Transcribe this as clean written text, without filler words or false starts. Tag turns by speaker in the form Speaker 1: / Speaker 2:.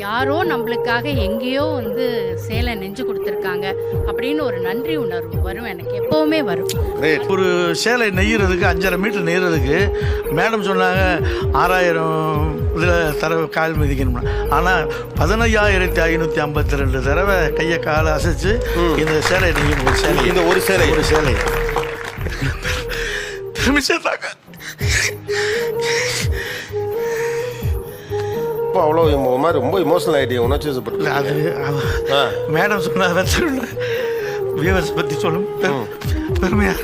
Speaker 1: யாரோ நம்மளுக்காக எங்கேயோ வந்து சேலை நெஞ்சு கொடுத்துருக்காங்க அப்படின்னு ஒரு நன்றி உணர்வு வரும், எனக்கு எப்போவுமே வரும்.
Speaker 2: ஒரு சேலை நெய்யறதுக்கு 5.5 மீட்டர் நெய்யறதுக்கு மேடம் சொன்னாங்க 6000 இதில் தடவை கால் மிதிக்கணும். ஆனால் 15,552 தடவை கையை காலை அசைச்சு இந்த சேலை நெய்யும். ஒரு சேலை,
Speaker 3: இந்த ஒரு சேலை
Speaker 2: திரும்பி சேர்த்தாங்க.
Speaker 3: இப்போ அவ்வளோ மாதிரி ரொம்ப இமோஷனல் ஆகிட்டீங்க, உணர்ச்சி வசப்பட்டு.
Speaker 2: அது மேடம் சொன்ன வியூவர்ஸ் பற்றி சொல்லும் பெருமையாக